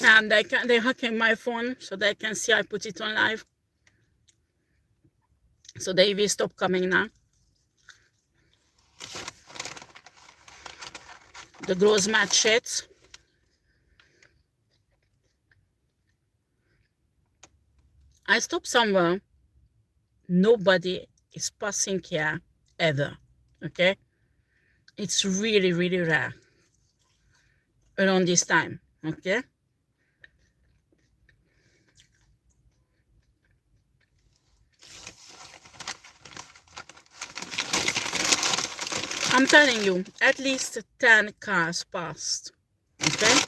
And they hacking my phone so they can see I put it on live. So they will stop coming now. The gross match shits. I stop somewhere. Nobody is passing here ever. Okay? It's really, really rare around this time. Okay? I'm telling you, at least 10 cars passed. Okay?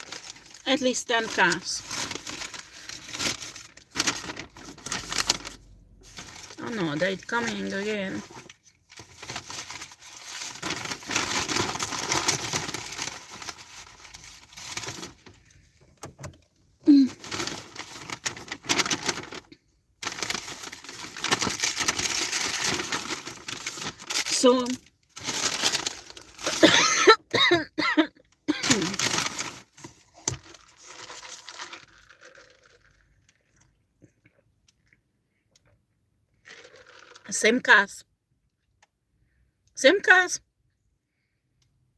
At least 10 cars. Oh no, they're coming again. So same cars. Same cars.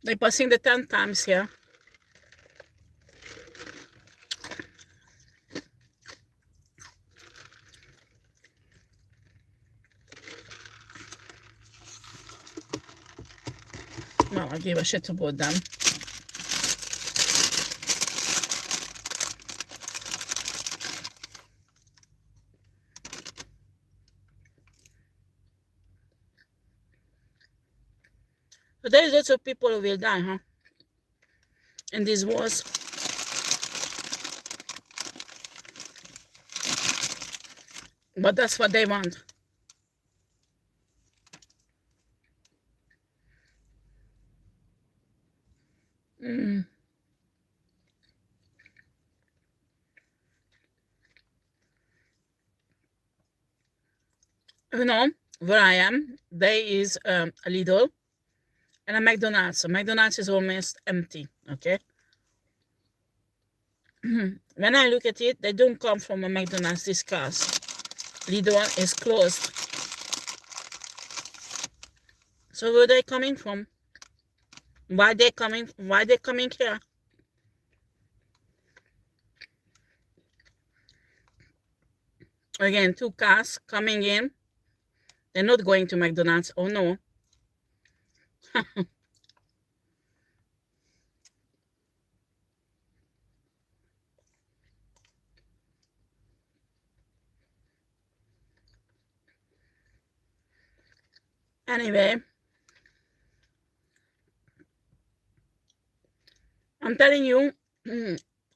They're passing the 10 times here. Well, I give a shit about them. But there's lots of people who will die, huh? In these wars. But that's what they want. You know, where I am, there is a Lidl and a McDonald's. So McDonald's is almost empty, okay? When I look at it, they don't come from a McDonald's, these cars. Lidl is closed. So where are they coming from? Why they coming here? Again, 2 cars coming in. They're not going to McDonald's. Oh no. Anyway, I'm telling you,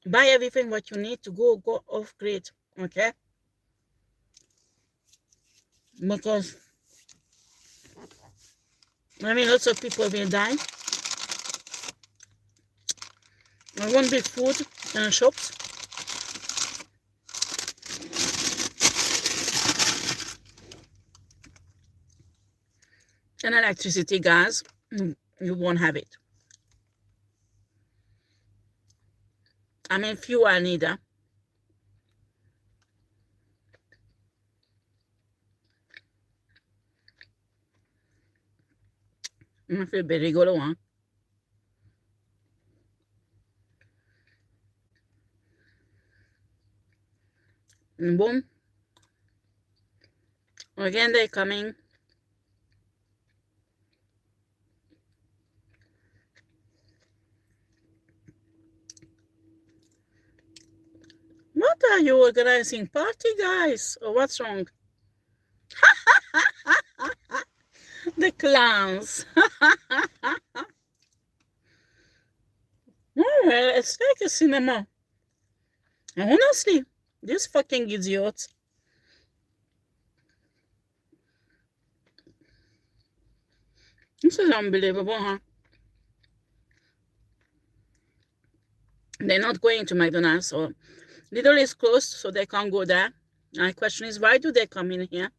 buy everything what you need to go off grid, okay? Because I mean, lots of people will die. There won't be food in the shops. And electricity, gas, you won't have it. I mean, fuel neither. I feel very good, huh? And boom. Again, they're coming. What are you organizing? Party, guys? Or what's wrong? The clowns. Oh, well, it's like a cinema. And honestly, these fucking idiots. This is unbelievable, huh? They're not going to McDonald's, or Lidl is closed, so they can't go there. My question is, why do they come in here?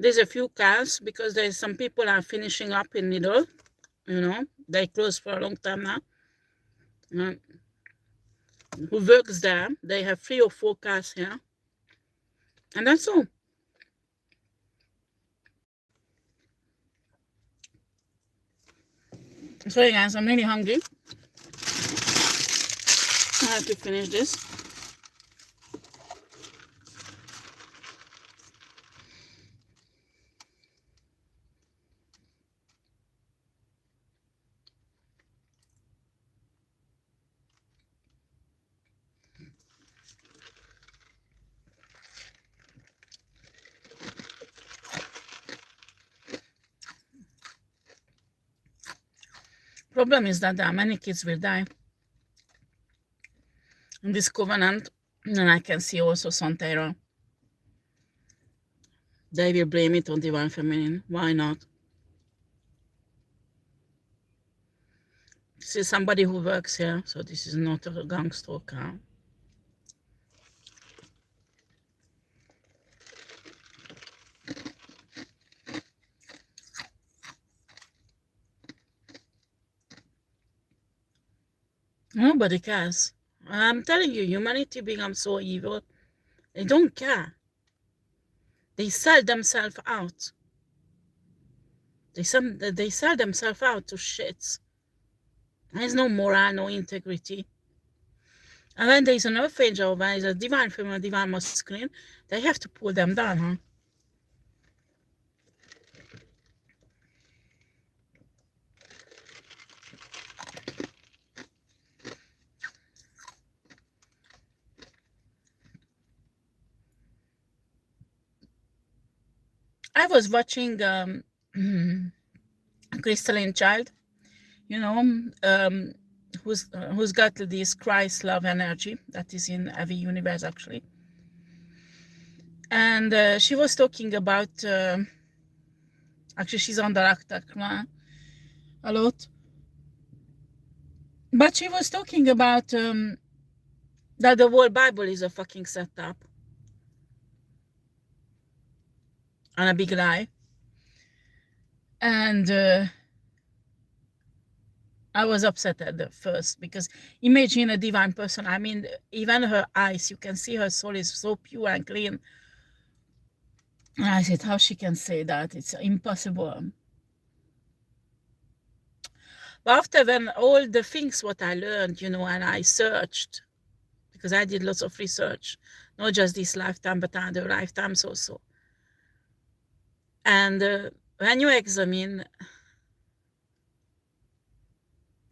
There's a few cars because there's some people are finishing up in Lidl. You know, they closed for a long time now. Who works there? They have 3 or 4 cars here, and that's all. Sorry guys, I'm really hungry. I have to finish this. Problem is that there are many kids will die in this covenant, and I can see also some terror. They will blame it on divine feminine. Why not? This is somebody who works here, so this is not a gang stalker. Nobody cares. I'm telling you, humanity becomes so evil. They don't care. They sell themselves out. They sell themselves out to shits. There's no moral, no integrity. And when there's an earth angel, when there's a divine female, divine masculine, they have to pull them down, huh? I was watching Crystalline Child, you know, who's got this Christ love energy that is in every universe actually. And she was talking about, actually she's on the Raktak a lot, but she was talking about that the whole Bible is a fucking setup and a big lie. And I was upset at the first, because imagine a divine person. I mean, even her eyes, you can see her soul is so pure and clean. And I said, how she can say that? It's impossible. But after, when all the things what I learned, you know, and I searched, because I did lots of research, not just this lifetime, but other lifetimes also. And when you examine,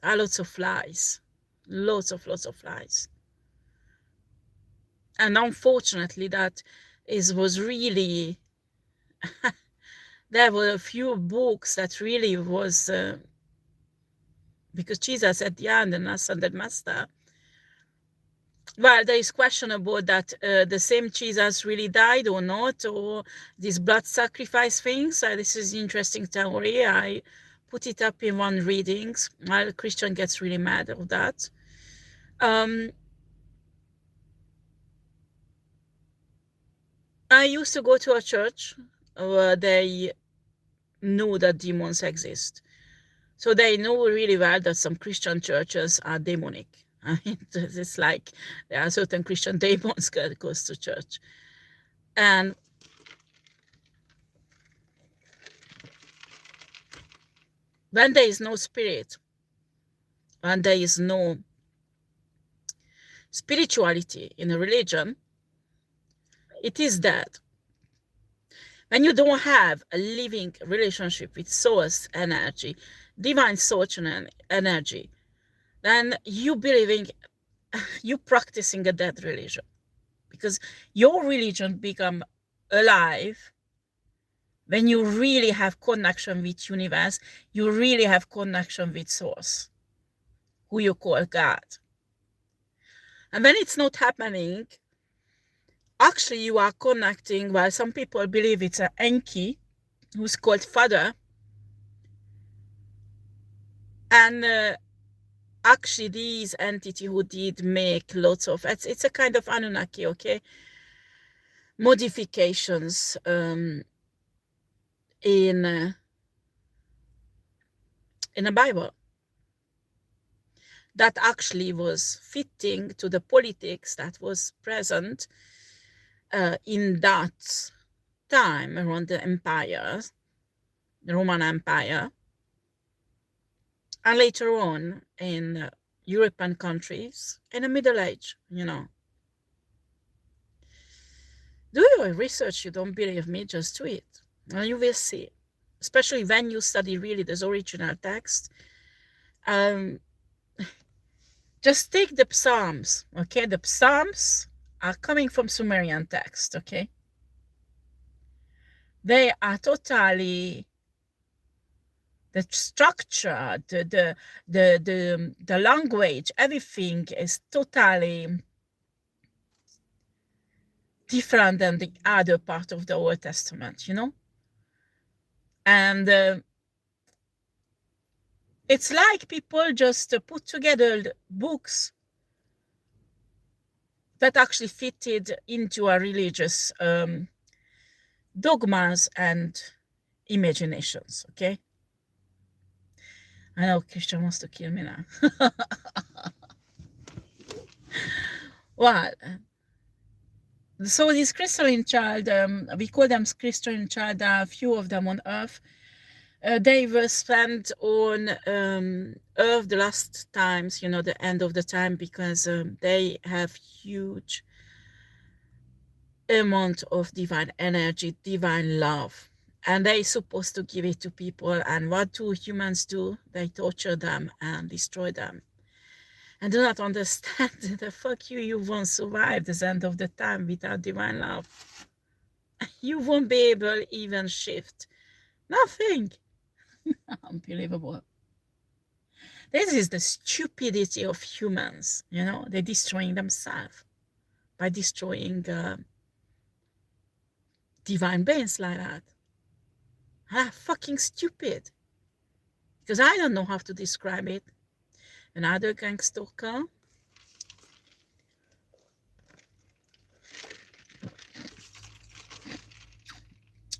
are lots of lies, lots of lies. And unfortunately, that was really, there were a few books that really was, because Jesus at the end, and ascended master, well, there is question about that the same Jesus really died or not, or these blood sacrifice things. This is interesting theory. I put it up in one readings. Well, Christian gets really mad of that. I used to go to a church where they knew that demons exist. So they know really well that some Christian churches are demonic. I mean, it's like there are certain Christian demons that goes to church. And when there is no spirit, when there is no spirituality in a religion, it is dead. When you don't have a living relationship with source energy, divine source energy, then you practicing a dead religion, because your religion become alive when you really have connection with universe, you really have connection with source, who you call God. And when it's not happening, actually you are connecting, well, some people believe it's an Enki who's called Father, and actually these entity who did make lots of, it's a kind of Anunnaki, okay, modifications in a Bible that actually was fitting to the politics that was present in that time around the empire, the Roman Empire, and later on in European countries in the Middle Age, you know. Do your research. You don't believe me, just do it. And you will see. Especially when you study really this original text. Just take the Psalms, okay? The Psalms are coming from Sumerian text, okay? They are totally, the structure, the language, everything is totally different than the other part of the Old Testament, you know? And it's like people just put together books that actually fitted into a religious dogmas and imaginations, okay? I know Christian wants to kill me now. Well, so this crystalline child, we call them crystalline child, there are a few of them on Earth. They were spent on Earth the last times, you know, the end of the time, because they have huge amount of divine energy, divine love, and they're supposed to give it to people. And what do humans do? They torture them and destroy them. And do not understand the fuck you won't survive this end of the time without divine love. You won't be able even shift. Nothing. Unbelievable. This is the stupidity of humans, you know. They're destroying themselves by destroying divine beings like that. Fucking stupid. Because I don't know how to describe it. Another gang stalker.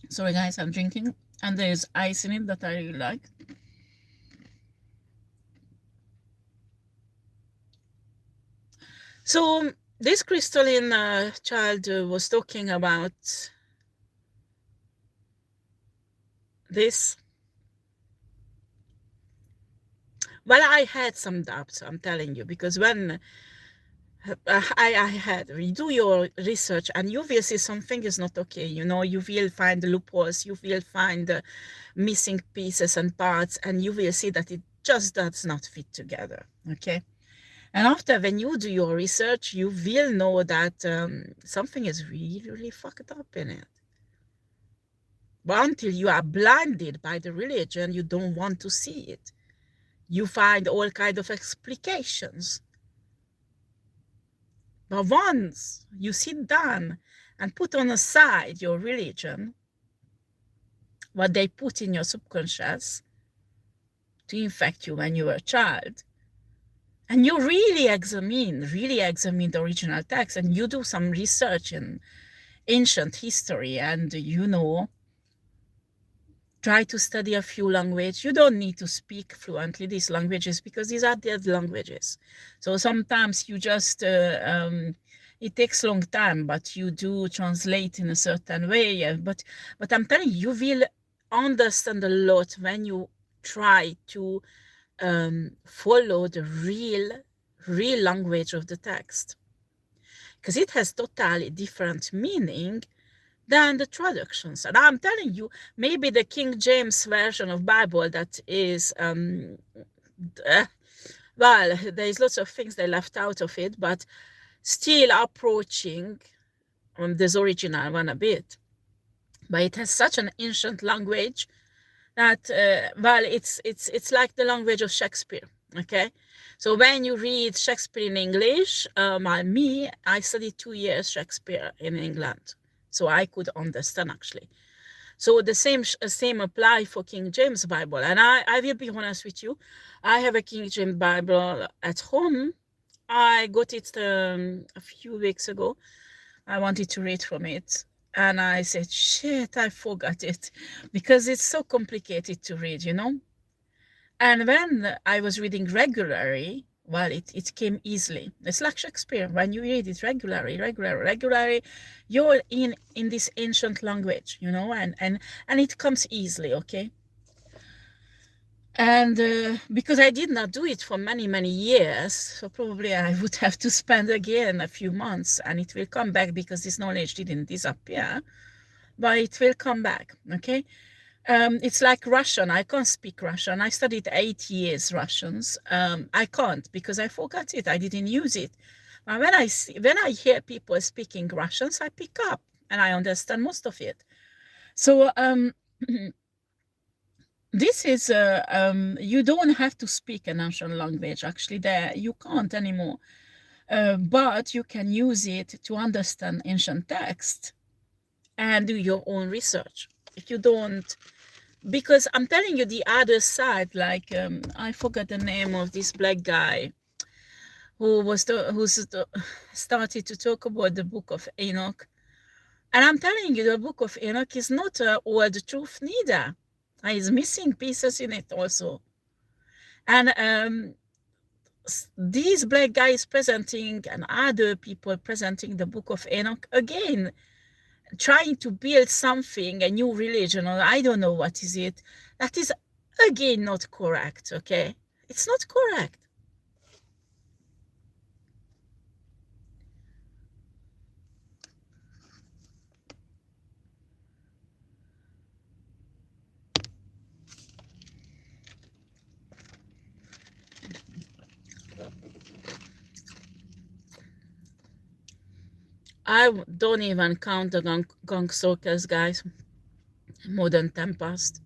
Sorry guys, I'm drinking. And there's ice in it that I really like. So this crystalline child was talking about this. Well, I had some doubts, I'm telling you, because when you do your research and you will see something is not okay, you know, you will find loopholes, you will find missing pieces and parts, and you will see that it just does not fit together, okay? And after, when you do your research, you will know that something is really, really fucked up in it. But until you are blinded by the religion, you don't want to see it. You find all kinds of explications. But once you sit down and put on aside your religion, what they put in your subconscious to infect you when you were a child, and you really examine the original text, and you do some research in ancient history, and you know, try to study a few languages. You don't need to speak fluently these languages because these are dead languages. So sometimes you just, it takes a long time, but you do translate in a certain way. But I'm telling you, you will understand a lot when you try to follow the real language of the text. Because it has totally different meaning than the traductions. And I'm telling you, maybe the King James version of Bible that is, well, there's lots of things they left out of it, but still approaching this original one a bit. But it has such an ancient language that, well, it's like the language of Shakespeare, okay? So when you read Shakespeare in English, I studied 2 years Shakespeare in England. So I could understand, actually. So the same apply for King James Bible. And I will be honest with you, I have a King James Bible at home. I got it a few weeks ago. I wanted to read from it. And I said, shit, I forgot it because it's so complicated to read, you know? And when I was reading regularly, well, it came easily. It's like Shakespeare. When you read it regularly, you're in this ancient language, you know, and it comes easily, okay? And because I did not do it for many years, so probably I would have to spend again a few months, and it will come back because this knowledge didn't disappear, but it will come back, okay? It's like Russian. I can't speak Russian. I studied 8 years Russians. I can't because I forgot it. I didn't use it. But when I hear people speaking Russians, I pick up and I understand most of it. So this is you don't have to speak a national language. Actually, there you can't anymore. But you can use it to understand ancient text and do your own research. If you don't, because I'm telling you the other side, like I forgot the name of this black guy started to talk about the book of Enoch. And I'm telling you, the book of Enoch is not all the truth neither. It's missing pieces in it also. And these black guys presenting and other people presenting the book of Enoch again, trying to build something, a new religion, or I don't know what is it, that is again not correct, okay? It's not correct. I don't even count the gang stalkers, guys. More than 10 past.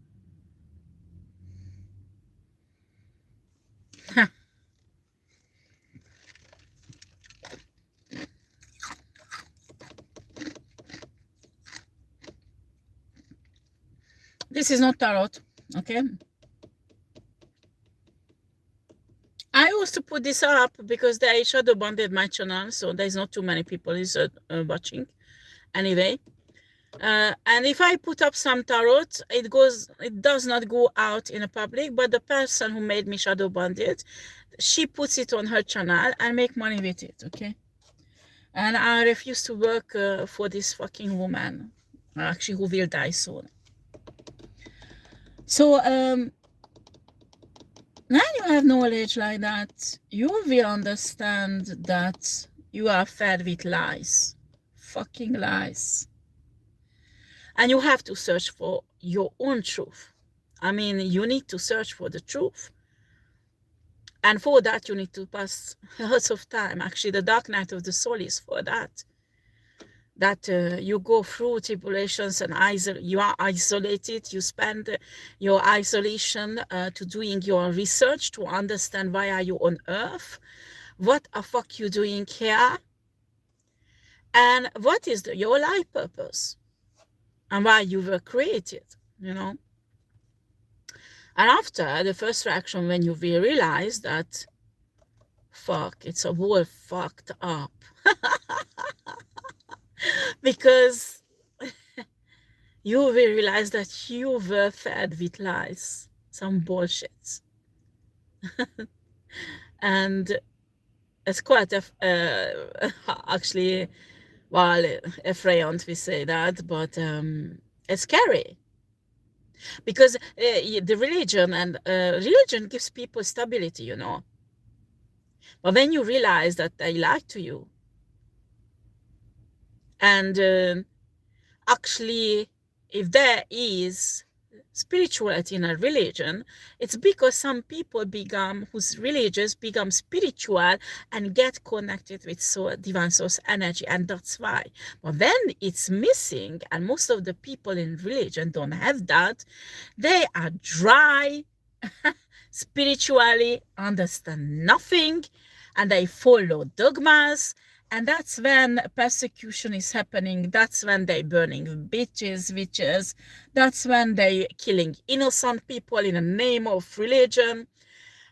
This is not tarot, okay? I used to put this up because they shadow banned my channel, so there's not too many people is watching. Anyway, and if I put up some tarot, it does not go out in the public, but the person who made me shadow banned it, she puts it on her channel and make money with it, okay? And I refuse to work for this fucking woman, actually, who will die soon. So, when you have knowledge like that, you will understand that you are fed with lies, fucking lies. And you have to search for your own truth. I mean, you need to search for the truth. And for that, you need to pass lots of time. Actually, the dark night of the soul is for that. That you go through tribulations and you are isolated. You spend your isolation to doing your research to understand why are you on earth, what the fuck you doing here, and what is your life purpose, and why you were created, you know. And after the first reaction, when you will realize that, fuck, it's a all fucked up. Because you will realize that you were fed with lies, some bullshit. And it's quite actually, well, effrayant we say that, but it's scary. Because the religion and religion gives people stability, you know. But when you realize that they lie to you, and actually, if there is spirituality in a religion, it's because some people whose religions become spiritual and get connected with divine source energy, and that's why. But when it's missing, and most of the people in religion don't have that, they are dry, spiritually understand nothing, and they follow dogmas. And that's when persecution is happening. That's when they burning bitches, witches. That's when they killing innocent people in the name of religion.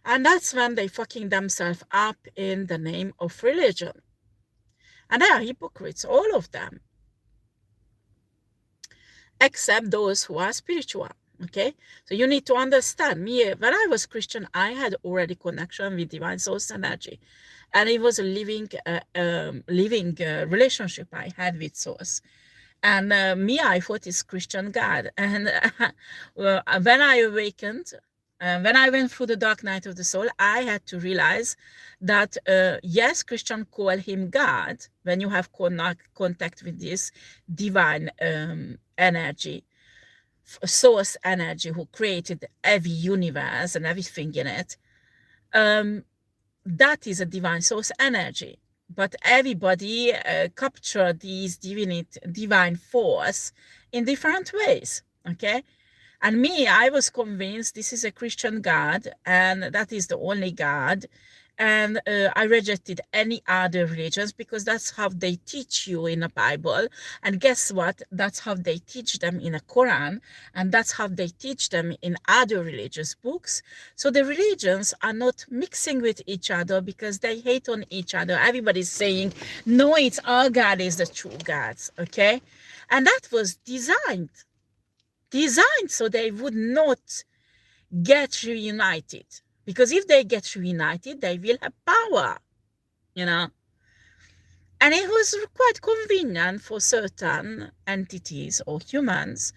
And that's when they fucking themselves up in the name of religion. And they are hypocrites, all of them. except those who are spiritual. Okay, so you need to understand me. When I was Christian, I had already connection with divine source energy, and it was a living relationship I had with source. And me, I thought is Christian God. And well, when I awakened, when I went through the dark night of the soul, I had to realize that yes, Christian call him God when you have contact with this divine energy, source energy who created every universe and everything in it. That is a divine source energy. But everybody capture these divine force in different ways. Okay, and me, I was convinced this is a Christian God and that is the only God. And I rejected any other religions because that's how they teach you in the Bible. And guess what? That's how they teach them in the Quran. And that's how they teach them in other religious books. So the religions are not mixing with each other because they hate on each other. Everybody's saying, no, it's our God is the true gods. Okay. And that was designed so they would not get reunited. Because if they get reunited, they will have power, you know. And it was quite convenient for certain entities or humans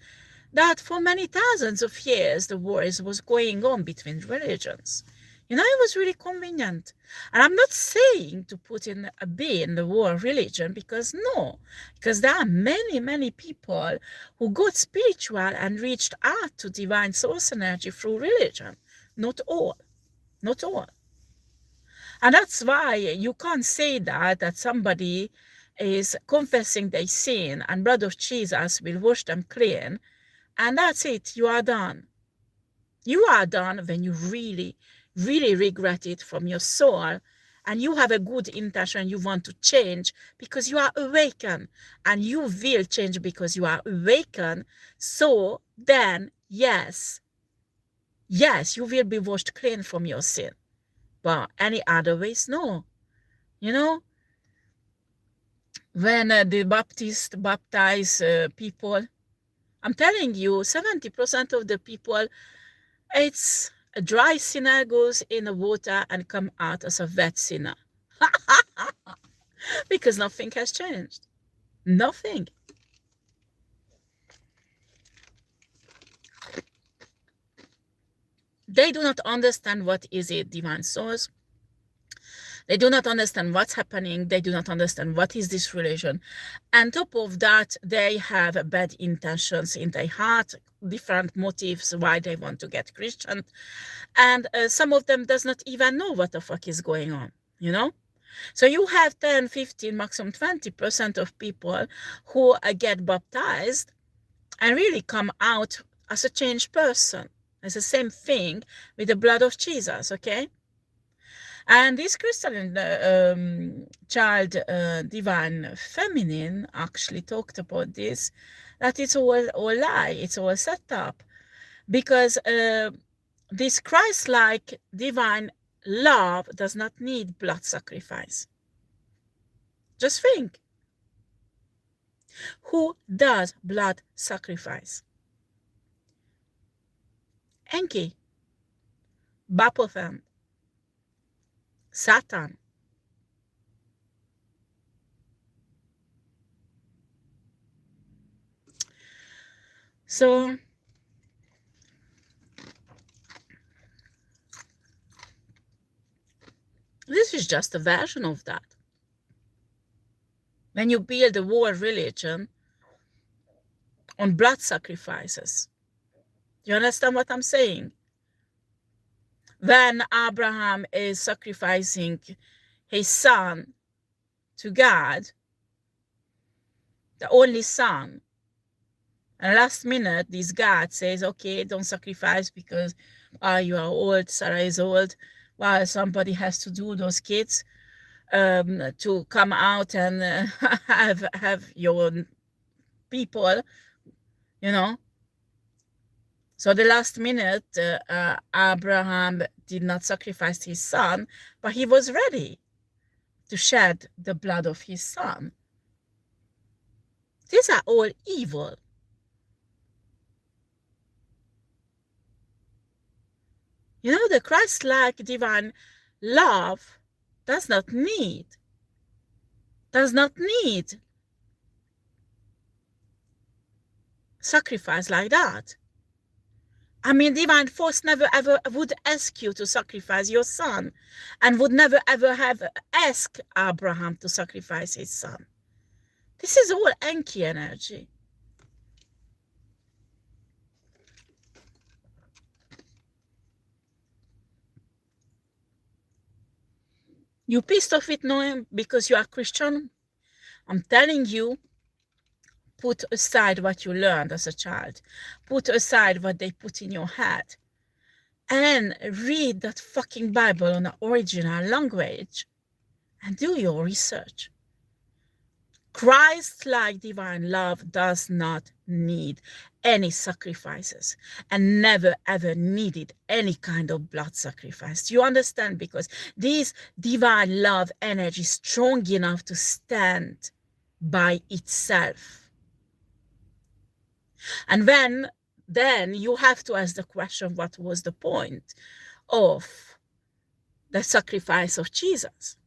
that for many thousands of years the wars was going on between religions. You know, it was really convenient. And I'm not saying to put in a bin the war religion, because no, because there are many, many people who got spiritual and reached out to divine source energy through religion. Not all. Not all. And that's why you can't say that somebody is confessing their sin and blood of Jesus will wash them clean. And that's it. You are done. You are done when you really, really regret it from your soul and you have a good intention, you want to change because you are awakened, and you will change because you are awakened. So then, yes, you will be washed clean from your sin. But any other ways, no. You know, when the Baptist baptize people, I'm telling you, 70% of the people, it's a dry sinner goes in the water and come out as a wet sinner. Because nothing has changed. Nothing. They do not understand what is a divine source. They do not understand what's happening. They do not understand what is this religion. On top of that, they have bad intentions in their heart, different motives why they want to get Christian. And some of them does not even know what the fuck is going on, you know? So you have 10, 15, maximum 20% of people who get baptized and really come out as a changed person. It's the same thing with the blood of Jesus, okay? And this crystalline child divine feminine actually talked about this, that it's all lie, it's all set up. Because this Christ-like divine love does not need blood sacrifice. Just think. Who does blood sacrifice? Enki, Baphomet, Satan. So this is just a version of that. When you build a world religion on blood sacrifices, you understand what I'm saying? When Abraham is sacrificing his son to God, the only son, and last minute, this God says, okay, don't sacrifice because you are old, Sarah is old. Well, somebody has to do those kids to come out and have your people, you know. So the last minute, Abraham did not sacrifice his son, but he was ready to shed the blood of his son. These are all evil. You know, the Christ-like divine love does not need sacrifice like that. I mean, divine force never ever would ask you to sacrifice your son, and would never ever have asked Abraham to sacrifice his son. This is all Enki energy. You pissed off with Noam because you are Christian? I'm telling you, put aside what you learned as a child. Put aside what they put in your head. And read that fucking Bible on the original language. And do your research. Christ-like divine love does not need any sacrifices, and never ever needed any kind of blood sacrifice. Do you understand? Because this divine love energy is strong enough to stand by itself. And then you have to ask the question, what was the point of the sacrifice of Jesus?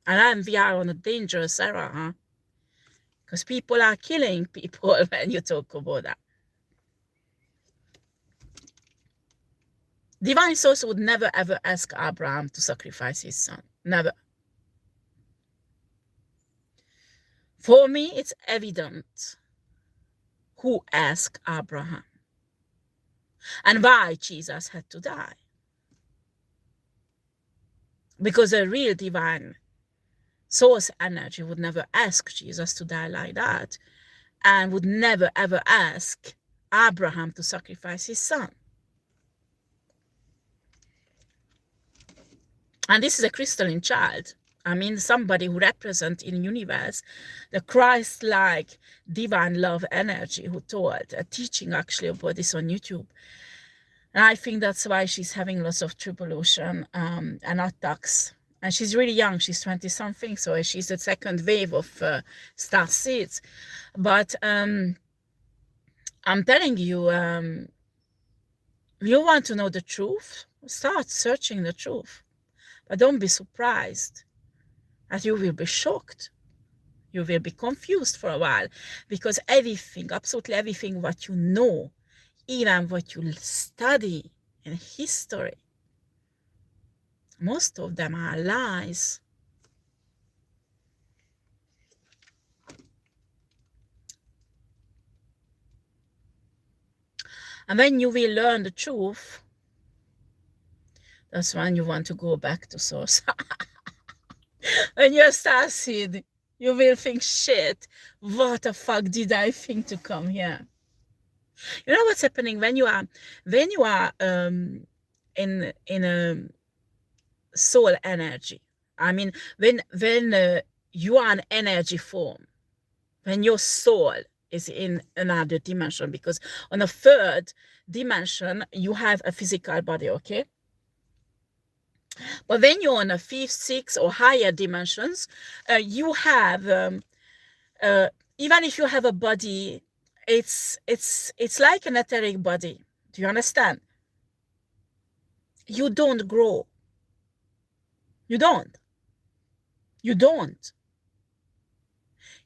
And we are on a dangerous era, huh? Because people are killing people when you talk about that. Divine source would never ever ask Abraham to sacrifice his son. Never. For me, it's evident who asked Abraham and why Jesus had to die. Because a real divine source energy would never ask Jesus to die like that, and would never ever ask Abraham to sacrifice his son. And this is a crystalline child. I mean, somebody who represents in the universe the Christ-like divine love energy, who taught a teaching actually about this on YouTube. And I think that's why she's having lots of tribulation and attacks. And she's really young. She's 20-something, so she's the second wave of star seeds. But I'm telling you, you want to know the truth? Start searching the truth. But don't be surprised that you will be shocked. You will be confused for a while, because everything, absolutely everything what you know, even what you study in history, most of them are lies. And when you will learn the truth, that's when you want to go back to source. When you're star seed, you will think, shit, what the fuck did I think to come here? You know what's happening when you are in a soul energy. I mean, when you are an energy form, when your soul is in another dimension, because on a third dimension you have a physical body, okay? But when you're on a fifth, sixth, or higher dimensions, you have even if you have a body, it's like an etheric body. Do you understand? You don't grow. You don't. You don't.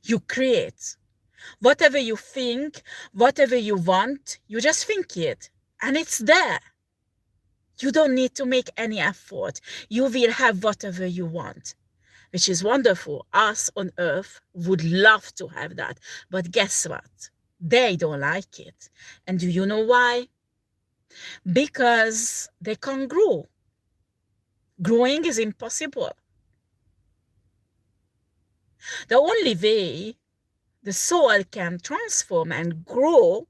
You create. Whatever you think, whatever you want, you just think it, and it's there. You don't need to make any effort. You will have whatever you want, which is wonderful. Us on Earth would love to have that. But guess what? They don't like it. And do you know why? Because they can't grow. Growing is impossible. The only way the soul can transform and grow,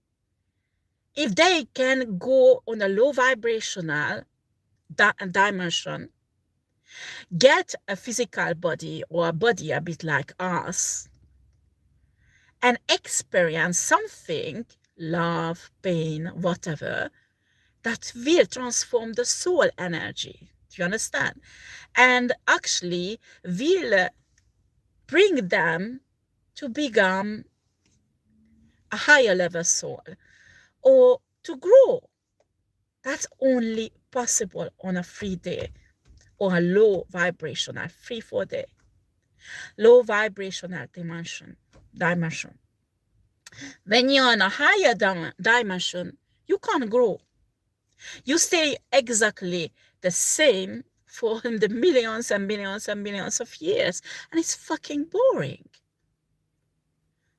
if they can go on a low vibrational dimension, get a physical body or a body a bit like us, and experience something, love, pain, whatever, that will transform the soul energy. Do you understand? And actually will bring them to become a higher level soul, or to grow. That's only possible on a 3-day or a low vibrational 3-4 day, low vibrational dimension. When you're on a higher dimension, you can't grow. You stay exactly the same for the millions and millions and millions of years, and it's fucking boring.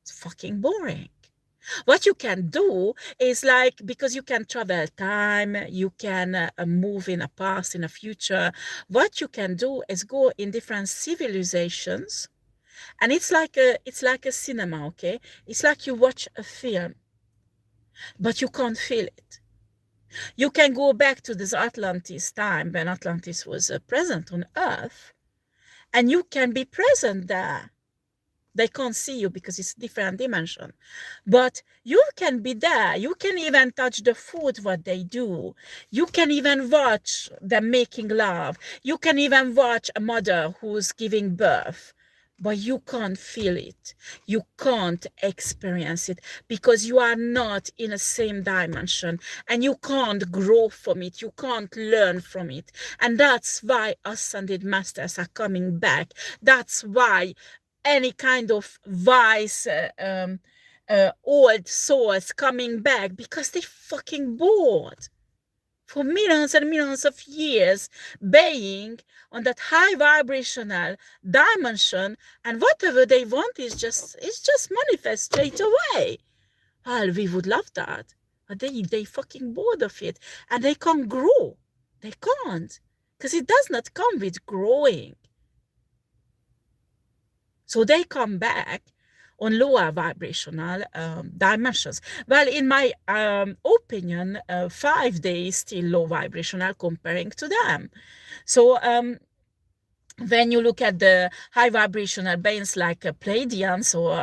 It's fucking boring. What you can do is, like, because you can travel time, you can move in a past, in a future. What you can do is go in different civilizations, and it's like a cinema, okay? It's like you watch a film, but you can't feel it. You can go back to this Atlantis time when Atlantis was present on Earth, and you can be present there. They can't see you because it's different dimension. But you can be there. You can even touch the food, what they do. You can even watch them making love. You can even watch a mother who's giving birth. But you can't feel it. You can't experience it because you are not in the same dimension, and you can't grow from it. You can't learn from it. And that's why ascended masters are coming back. That's why any kind of wise old souls coming back, because they fucking bored for millions and millions of years being on that high vibrational dimension, and whatever they want is just manifest straight away. Well, we would love that, but they fucking bored of it, and they can't grow. They can't, because it does not come with growing. So they come back on lower vibrational dimensions. Well, in my opinion, 5 days still low vibrational comparing to them. So when you look at the high vibrational beings like Pleiadians or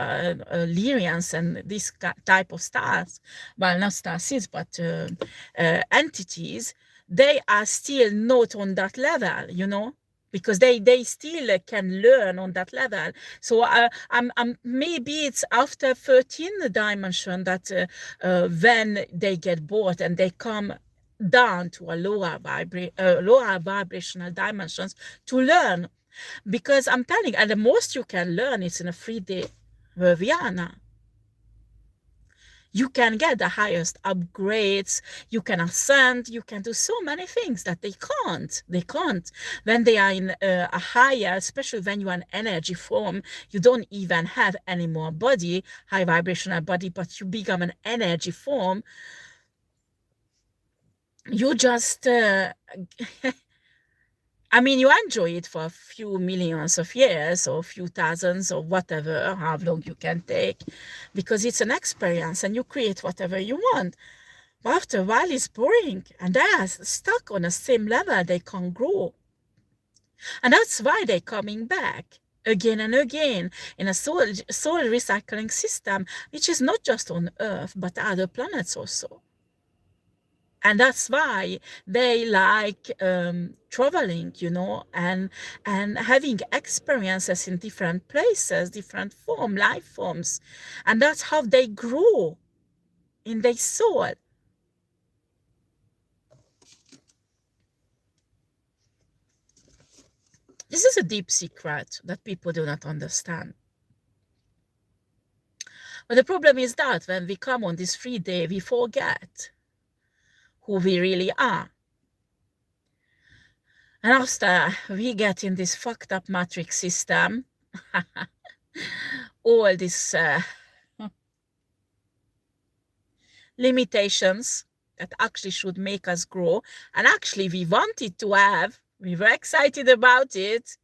Lyrians and this type of stars, well, not stars, but entities, they are still not on that level, because they still can learn on that level. So I'm maybe it's after 13th dimension that when they get bored and they come down to a lower vibrational dimensions to learn, because I'm telling, and the most you can learn is in a 3-day Viviana. You can get the highest upgrades, you can ascend, you can do so many things that they can't when they are in a higher, especially when you are in energy form. You don't even have any more body, high vibrational body, but you become an energy form. You just I mean, you enjoy it for a few millions of years or a few thousands or whatever, how long you can take, because it's an experience and you create whatever you want. But after a while, it's boring, and they are stuck on the same level. They can't grow. And that's why they're coming back again and again in a soul recycling system, which is not just on Earth, but other planets also. And that's why they like traveling, and having experiences in different places, different life forms. And that's how they grow in their soul. This is a deep secret that people do not understand. But the problem is that when we come on this 3-day, we forget who we really are. And after we get in this fucked up matrix system, all these limitations that actually should make us grow, and actually we wanted to have, we were excited about it.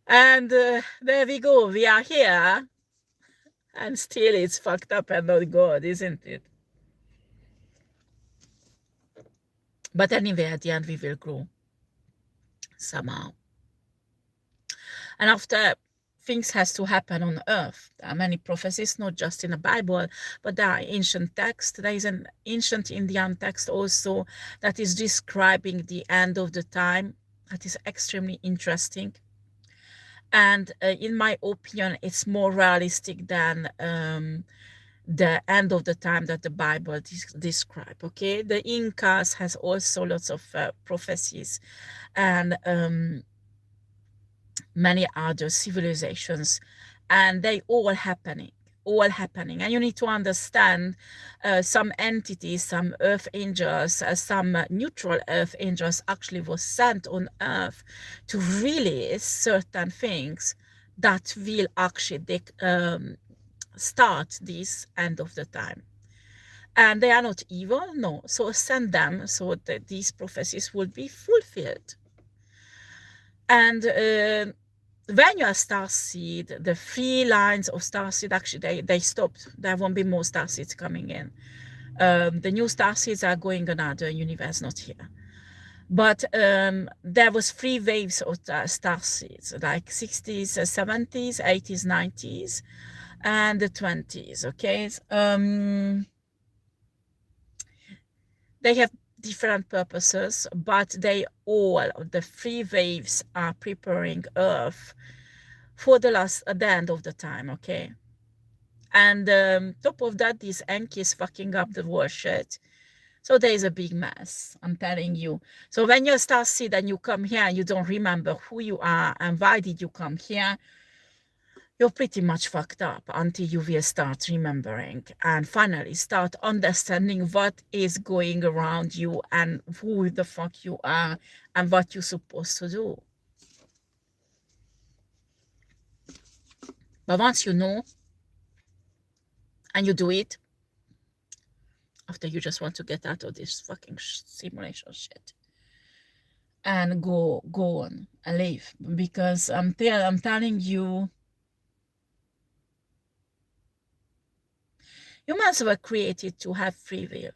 And there we go, we are here, and still it's fucked up and not good, isn't it? But anyway, at the end we will grow somehow. And after, things has to happen on earth. There are many prophecies, not just in the Bible, but there are ancient texts. There is an ancient Indian text also that is describing the end of the time. That is extremely interesting. And in my opinion, it's more realistic than the end of the time that the Bible describe. Okay, the Incas has also lots of prophecies, and many other civilizations, and they all happening. And you need to understand some entities, some earth angels, some neutral earth angels actually was sent on earth to release certain things that will actually start this end of the time. And they are not evil, no. So send them so that these prophecies will be fulfilled. And when you are starseed, the 3 lines of starseed, actually, they stopped. There won't be more starseeds coming in. The new starseeds are going another universe, not here. But there was 3 waves of starseeds, like 60s, 70s, 80s, 90s, and the 20s, okay? They have different purposes, but the 3 waves are preparing Earth for the end of the time, okay? And top of that, this Enki is fucking up the world shit. So there is a big mess, I'm telling you. So when you start seed and you come here and you don't remember who you are and why did you come here, you're pretty much fucked up until you will start remembering and finally start understanding what is going around you and who the fuck you are and what you're supposed to do. But once you know and you do it, after you just want to get out of this fucking simulation shit and go on and live, because I'm telling you, humans were created to have free will.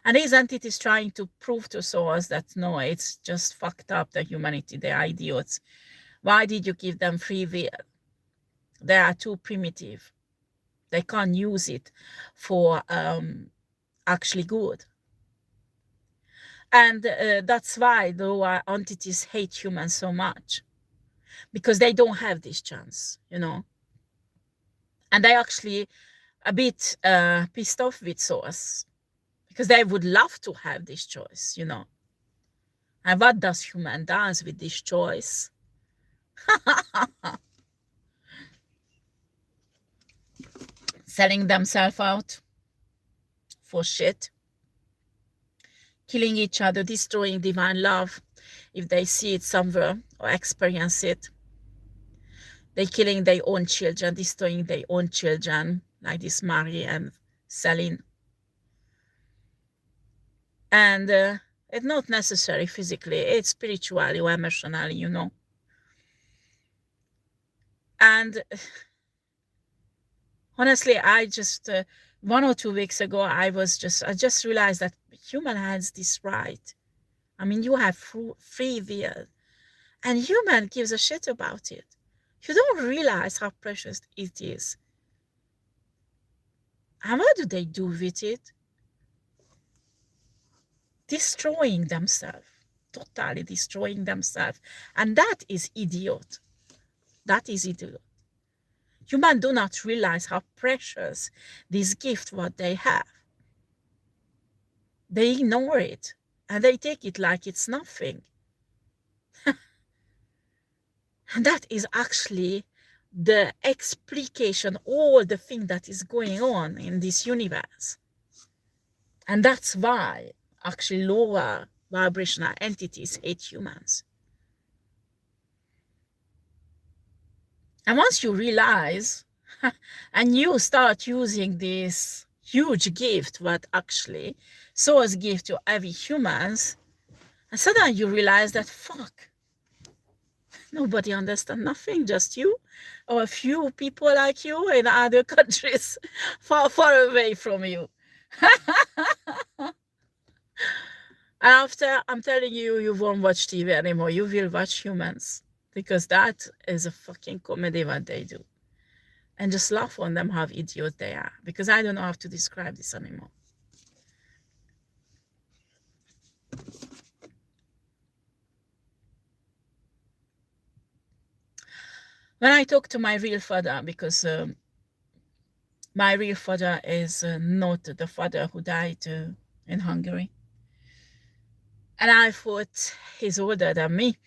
And these entities trying to prove to us that no, it's just fucked up, the humanity, they're idiots. Why did you give them free will? They are too primitive. They can't use it for actually good. And that's why the lower entities hate humans so much, because they don't have this chance, you know. And they actually a bit pissed off with Source, because they would love to have this choice, you know. And what does human does with this choice? Selling themselves out for shit, killing each other, destroying divine love if they see it somewhere or experience it. They're killing their own children, destroying their own children, like this Mary and Celine. And it's not necessary physically, it's spiritually or emotionally, you know. And honestly, I just 1 or 2 weeks ago, I just realized that human has this right. I mean, you have free will, and human gives a shit about it. You don't realize how precious it is. And what do they do with it? Destroying themselves, totally destroying themselves. And that is idiot. That is idiot. Humans do not realize how precious this gift what they have. They ignore it and they take it like it's nothing. And that is actually the explication, all the thing that is going on in this universe. And that's why actually lower vibrational entities hate humans. And once you realize and you start using this huge gift, what actually Source gives to every humans, and suddenly you realize that fuck, nobody understands nothing, just you or a few people like you in other countries far, far away from you. After, I'm telling you, you won't watch TV anymore. You will watch humans, because that is a fucking comedy what they do. And just laugh on them how idiot they are, because I don't know how to describe this anymore. When I talk to my real father, because My real father is not the father who died in Hungary. And I thought he's older than me.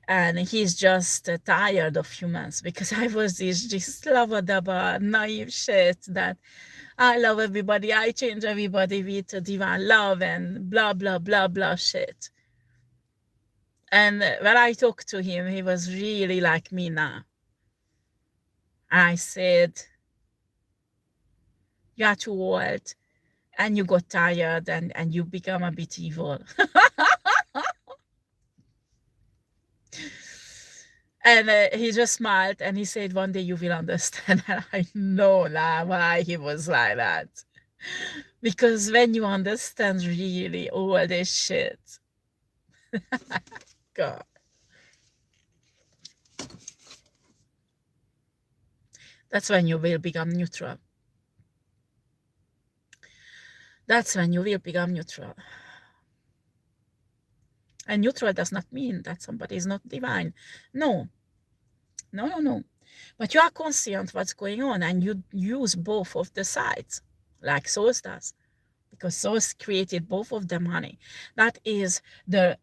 And he's just tired of humans, because I was this lava-daba, naive shit that I love everybody, I change everybody with divine love and blah, blah, blah, blah shit. And when I talked to him, he was really like me now. I said, you are too old and you got tired and you become a bit evil. And he just smiled and he said, one day you will understand. And I know now why he was like that. Because when you understand really all this shit, God, that's when you will become neutral. That's when you will become neutral. And neutral does not mean that somebody is not divine. No, no, no, no. But you are conscient what's going on and you use both of the sides, like Source does. Because Source created both of them, honey. That is the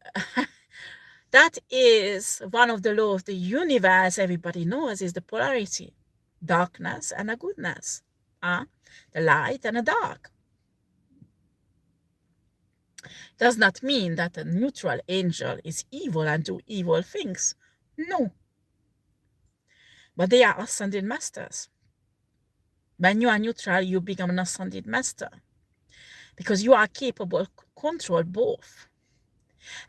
that is one of the laws of the universe. Everybody knows is the polarity, darkness and a goodness, the light and a dark. Does not mean that a neutral angel is evil and do evil things. No, but they are ascended masters. When you are neutral, you become an ascended master, because you are capable to control both.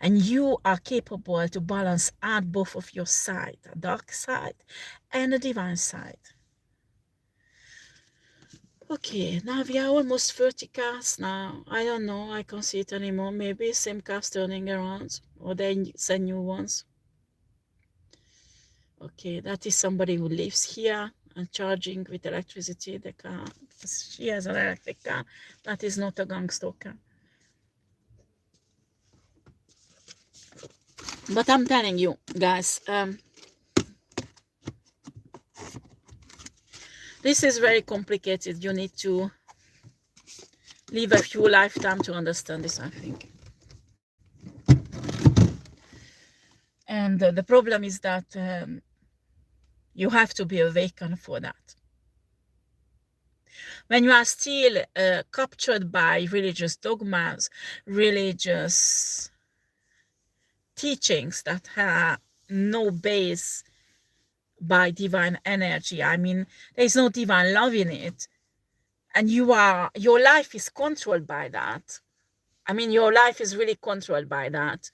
And you are capable to balance out both of your side, the dark side and the divine side. Okay, now we are almost 30 cars now. I don't know, I can't see it anymore. Maybe same cars turning around, or they send new ones. Okay, that is somebody who lives here and charging with electricity the car. She has an electric car. That is not a gang stalker. But I'm telling you, guys, this is very complicated. You need to live a few lifetimes to understand this, I think. And the problem is that you have to be awakened for that. When you are still captured by religious dogmas, religious teachings that have no base by divine energy, I mean, there is no divine love in it, and your life is controlled by that. I mean, your life is really controlled by that.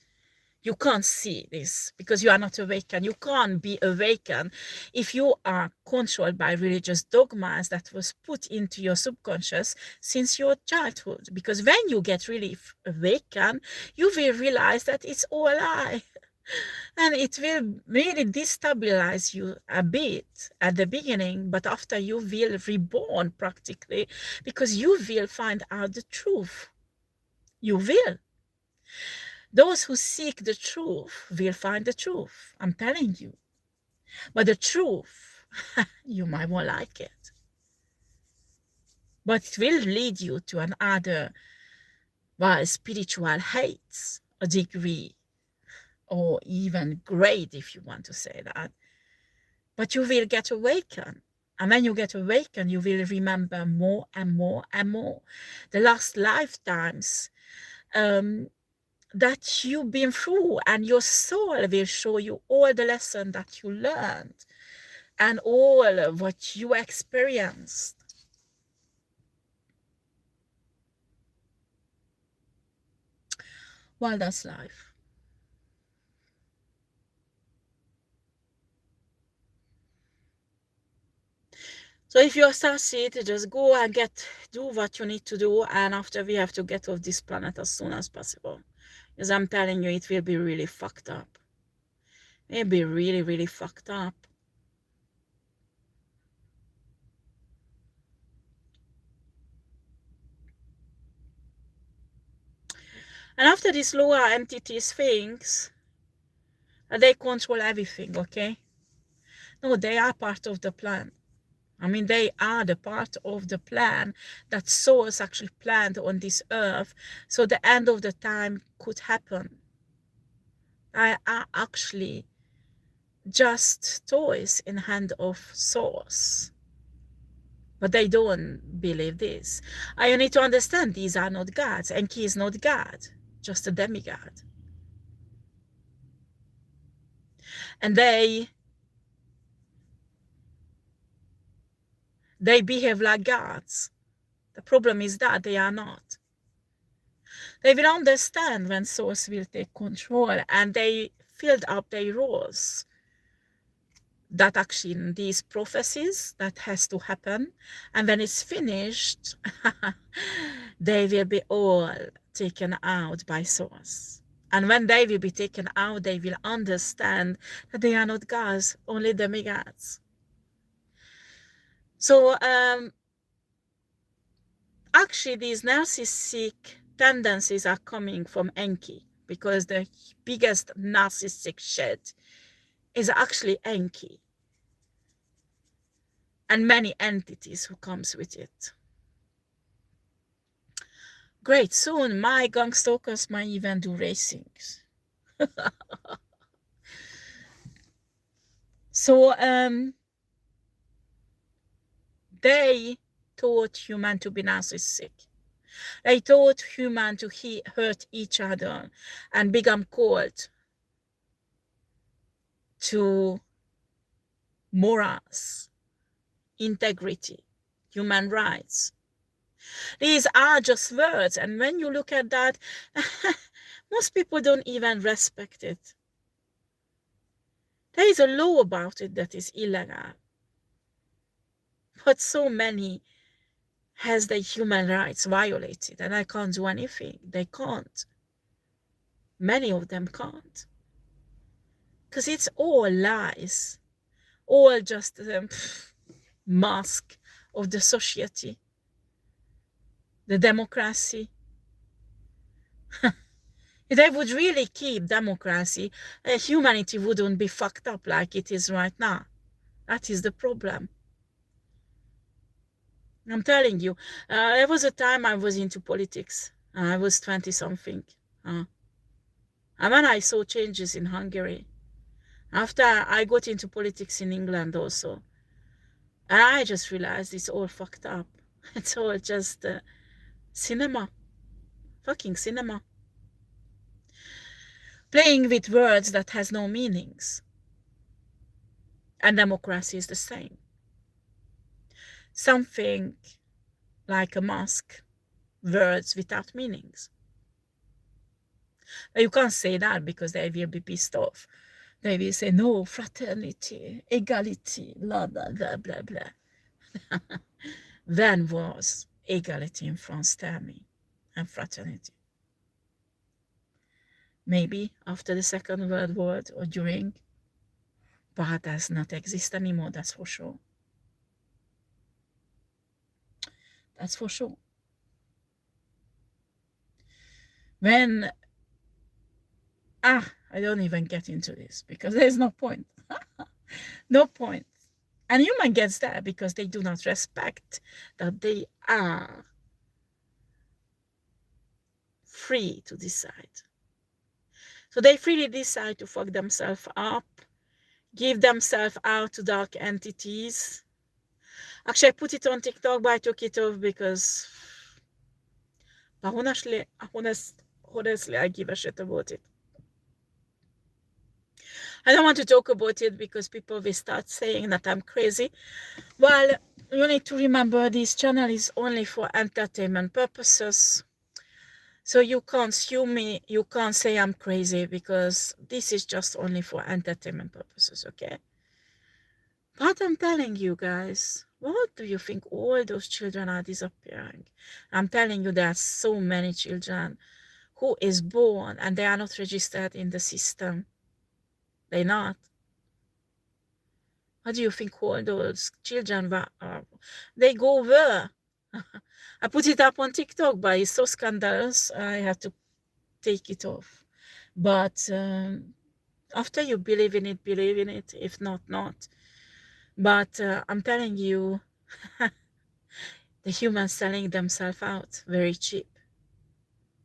You can't see this because you are not awakened. You can't be awakened if you are controlled by religious dogmas that was put into your subconscious since your childhood. Because when you get really awakened, you will realize that it's all a lie. And it will really destabilize you a bit at the beginning, but after you will reborn practically, because you will find out the truth. You will. Those who seek the truth will find the truth. I'm telling you. But the truth, you might won't like it. But it will lead you to another, well, spiritual heights, a degree, or even grade, if you want to say that. But you will get awakened. And when you get awakened, you will remember more and more and more. The last lifetimes that you've been through, and your soul will show you all the lessons that you learned and all of what you experienced. Well, that's life. So if you're starseed, just go and do what you need to do, and after we have to get off this planet as soon as possible. Because I'm telling you, it will be really fucked up. It'll be really, really fucked up. And after these lower entities things, they control everything, okay? No, they are part of the plan. I mean, they are the part of the plan that Source actually planned on this earth, so the end of the time could happen. They are actually just toys in hand of Source. But they don't believe this. You need to understand these are not gods. Enki is not God, just a demigod. And they behave like gods. The problem is that they are not. They will understand when Source will take control, and they filled up their roles. That actually in these prophecies that has to happen, and when it's finished, they will be all taken out by Source. And when they will be taken out, they will understand that they are not gods, only demigods. So actually these narcissistic tendencies are coming from Enki, because the biggest narcissistic shit is actually Enki and many entities who comes with it. Great, soon my gang stalkers might even do racings. So they taught human to be narcissistic. They taught human to hurt each other and become cold to morals, integrity, human rights. These are just words, and when you look at that, most people don't even respect it. There is a law about it that is illegal, but so many has their human rights violated, and I can't do anything. They can't. Many of them can't. Because it's all lies, all just the mask of the society, the democracy. If they would really keep democracy, humanity wouldn't be fucked up like it is right now. That is the problem. I'm telling you, there was a time I was into politics. I was 20-something. And when I saw changes in Hungary, after I got into politics in England also, and I just realized it's all fucked up. It's all just cinema. Fucking cinema. Playing with words that has no meanings. And democracy is the same. Something like a mask, words without meanings. But you can't say that because they will be pissed off. They will say, no, fraternity, equality, blah, blah, blah, blah, blah. When was equality in France, tell me, and fraternity? Maybe after the Second World War or during, but it does not exist anymore, that's for sure. That's for sure. When, I don't even get into this because there's no point. No point. And human gets that because they do not respect that they are free to decide. So they freely decide to fuck themselves up, give themselves out to dark entities. Actually, I put it on TikTok, but I took it off because honestly, I give a shit about it. I don't want to talk about it because people will start saying that I'm crazy. Well, you need to remember this channel is only for entertainment purposes. So you can't sue me, you can't say I'm crazy because this is just only for entertainment purposes, okay? But I'm telling you guys, what do you think all those children are disappearing? I'm telling you there are so many children who is born and they are not registered in the system. They're not. What do you think all those children are? They go where? I put it up on TikTok, but it's so scandalous, I have to take it off. But after you believe in it, believe in it. If not, not. But I'm telling you, The humans selling themselves out very cheap.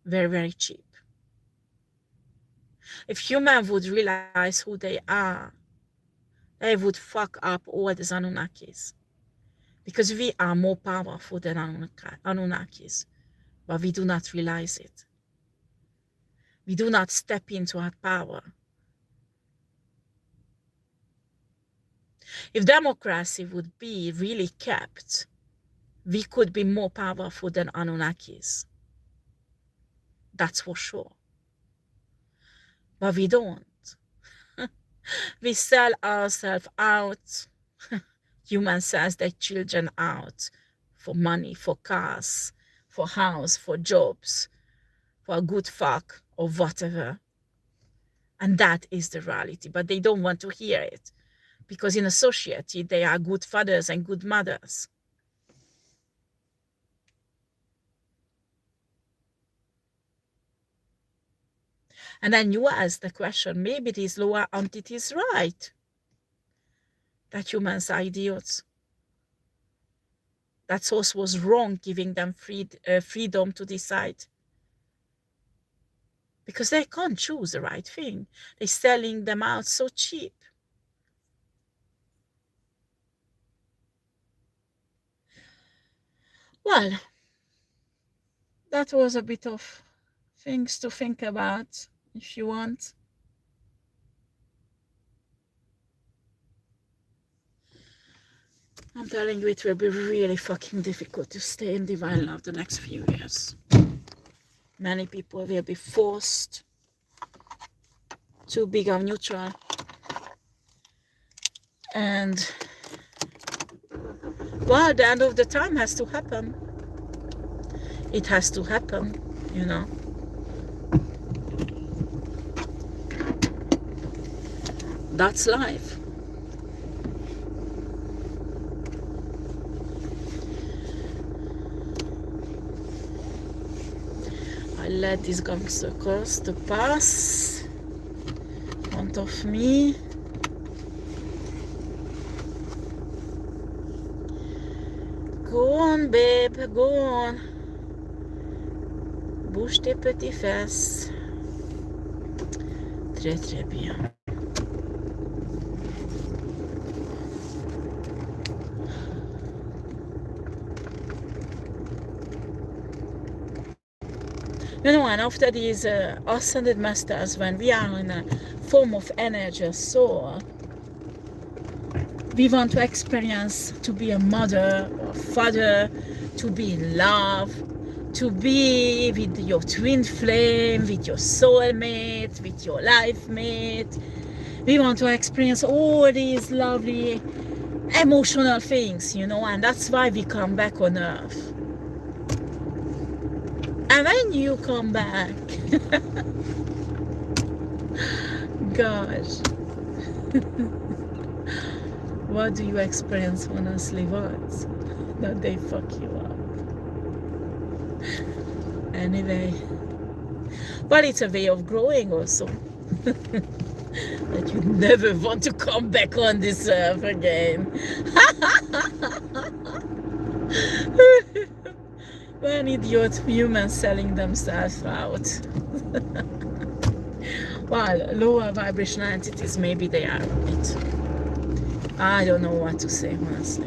Very, very cheap. If humans would realize who they are, they would fuck up all the Anunnakis. Because we are more powerful than Anunnakis, but we do not realize it. We do not step into our power. If democracy would be really kept, we could be more powerful than Anunnakis. That's for sure. But we don't. We sell ourselves out. Humans sell their children out for money, for cars, for house, for jobs, for a good fuck or whatever. And that is the reality. But they don't want to hear it. Because in a society, they are good fathers and good mothers. And then you ask the question, maybe these lower entities right, that humans are idiots. That source was wrong, giving them freedom to decide. Because they can't choose the right thing. They're selling them out so cheap. Well, that was a bit of things to think about, if you want. I'm telling you, it will be really fucking difficult to stay in divine love the next few years. Many people will be forced to become neutral. And, well, the end of the time has to happen. It has to happen, you know. That's life. I let this gangster cross the pass in front of me. Go on, babe, go on. Bouge tes petits fesses. Très, très bien. You know, and after these ascended masters, when we are in a form of energy or soul, we want to experience to be a mother or father, to be in love, to be with your twin flame, with your soulmate, with your life mate. We want to experience all these lovely emotional things, you know, and that's why we come back on earth. And when you come back, gosh, what do you experience honestly? What? That they fuck you up. Anyway, but it's a way of growing also. That you never want to come back on this earth again. When idiot humans selling themselves out. Well, lower vibrational entities, maybe they are it. I don't know what to say, honestly.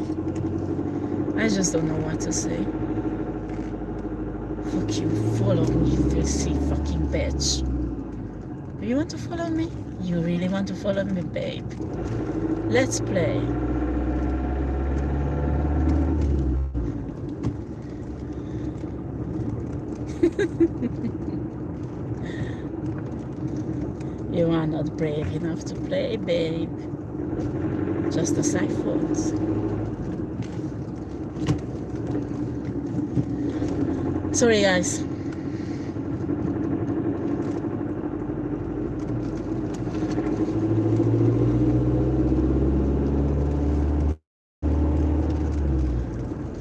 I just don't know what to say. Fuck you, follow me, you filthy fucking bitch. Do you want to follow me? You really want to follow me, babe? Let's play. You are not brave enough to play, babe. Just as I thought. Sorry, guys.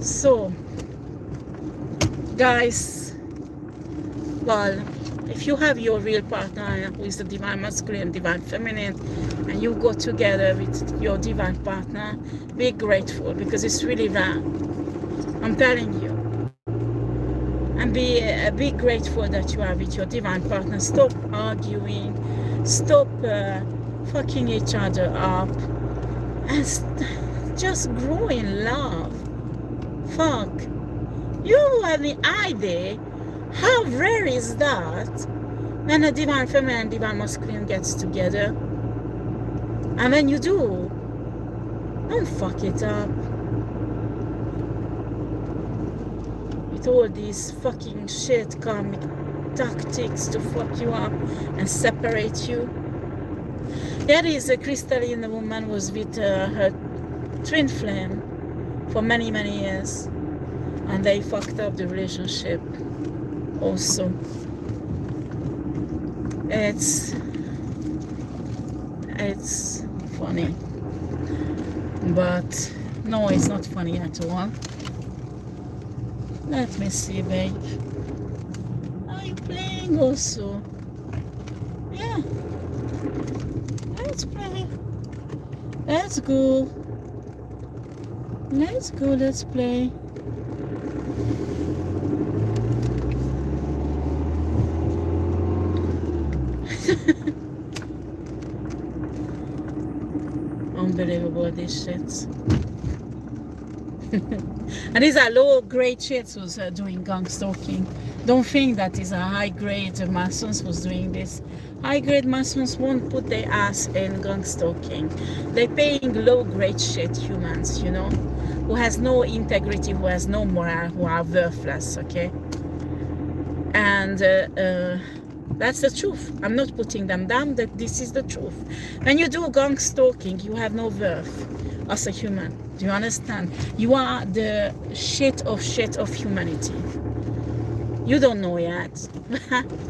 So, guys, well, if you have your real partner who is the divine masculine, divine feminine, and you go together with your divine partner, be grateful, because it's really rare. I'm telling you. And be grateful that you are with your divine partner. Stop arguing. Stop fucking each other up. And just grow in love. Fuck. You have any idea how rare is that when a divine feminine and divine masculine gets together? And when you do, don't fuck it up with all these fucking shit karmic tactics to fuck you up and separate you. There is a crystalline woman who was with her twin flame for many, many years, and they fucked up the relationship also. It's funny, but no, it's not funny at all. Let me see, babe. Are you playing also? Yeah. Let's play. Let's go. Let's go, let's play. Unbelievable, these shits. And these are low-grade shits who's doing gang stalking. Don't think that is a high-grade Masons who's doing this. High-grade Masons won't put their ass in gang stalking. They're paying low-grade shit humans, you know, who has no integrity, who has no moral, who are worthless, okay? And that's the truth. I'm not putting them down, that this is the truth. When you do gang stalking, you have no worth as a human. Do you understand? You are the shit of humanity. You don't know yet,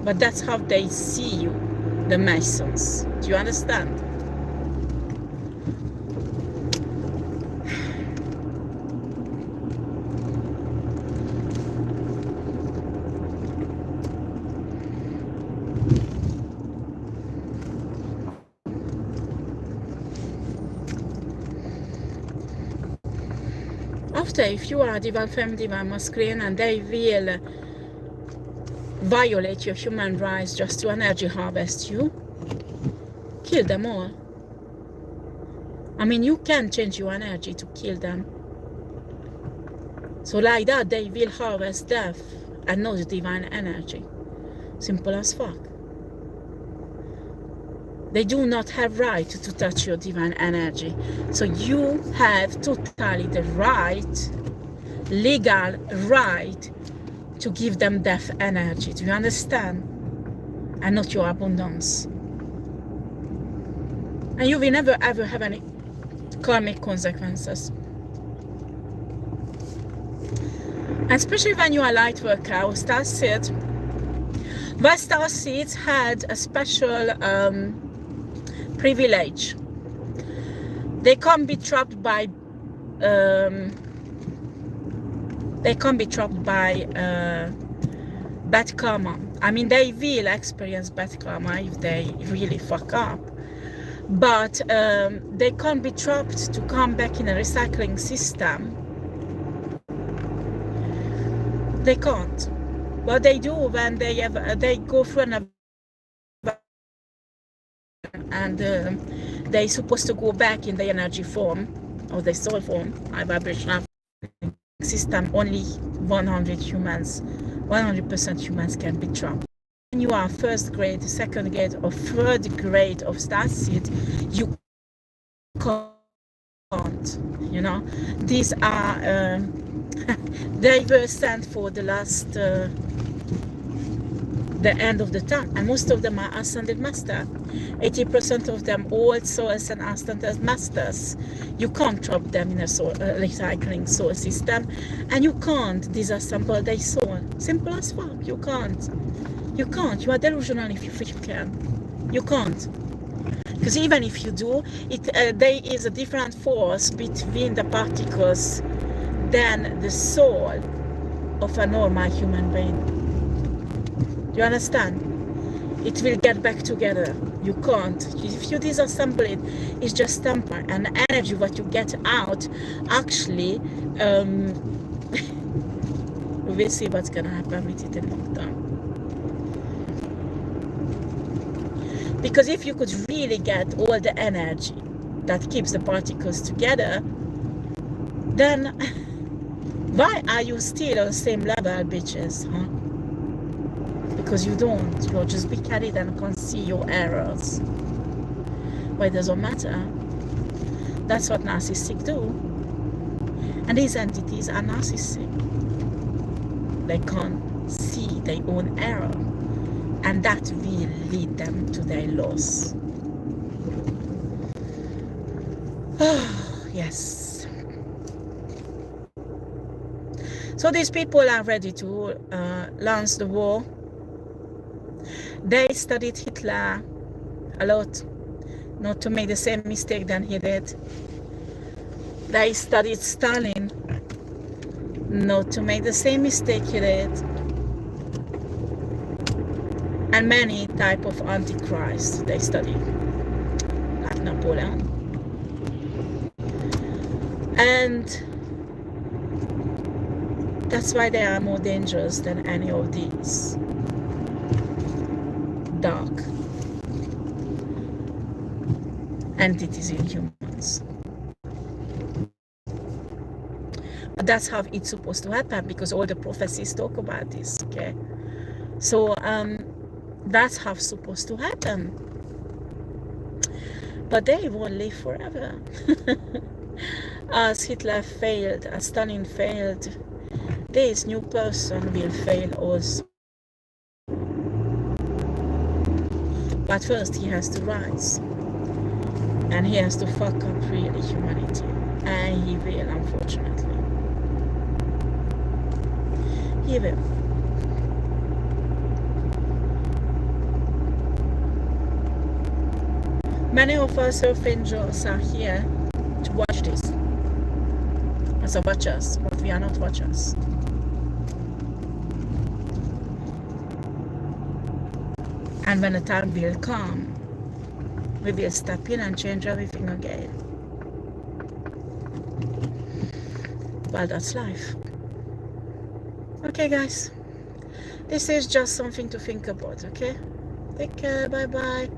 but that's how they see you, the Masons. Do you understand? After, if you are divine feminine, divine masculine, and they will violate your human rights just to energy harvest you, kill them all. I mean, you can change your energy to kill them. So like that, they will harvest death and not divine energy. Simple as fuck. They do not have right to touch your divine energy. So you have totally the right, legal right, to give them death energy. Do you understand? And not your abundance. And you will never ever have any karmic consequences. And especially when you are a light worker or star seed. But star seeds had a special privilege. They can't be trapped by bad karma. I mean, they will experience bad karma if they really fuck up, but they can't be trapped to come back in a recycling system. They can't. What they do when they go through an and they're supposed to go back in the energy form or the soul form, high vibrational system. Only 100% humans can be trapped. When you are first grade, second grade, or third grade of starseed, you can't. You know, these are they were sent for the last the end of the time, and most of them are ascended master. 80% of them old souls and ascended masters. You can't trap them in a recycling soul system, and you can't disassemble their soul. Simple as fuck. You can't. You can't. You are delusional if you think you can. You can't. Because even if you do, there is a different force between the particles than the soul of a normal human being. Do you understand? it will get back together. You can't. If you disassemble it, it's just temper. And the energy what you get out, actually, we'll see what's gonna happen with it in long term. Because if you could really get all the energy that keeps the particles together, then why are you still on the same level, bitches, huh? Because you don't. You'll just be carried and can't see your errors. But it doesn't matter. That's what narcissists do. And these entities are narcissistic. They can't see their own error. And that will lead them to their loss. Oh, yes. So these people are ready to launch the war. They studied Hitler a lot, not to make the same mistake that he did. They studied Stalin, not to make the same mistake he did. And many type of antichrist they studied, like Napoleon. And that's why they are more dangerous than any of these dark entities in humans. But that's how it's supposed to happen, because all the prophecies talk about this, okay? So that's how it's supposed to happen. But they won't live forever. As Hitler failed, as Stalin failed, this new person will fail also. But first he has to rise. And he has to fuck up really humanity. And he will, unfortunately. He will. Many of us surf angels are here to watch this. As a watchers, but we are not watchers. And when the time will come, we will step in and change everything again. Well, that's life. Okay, guys. This is just something to think about, okay? Take care. Bye-bye.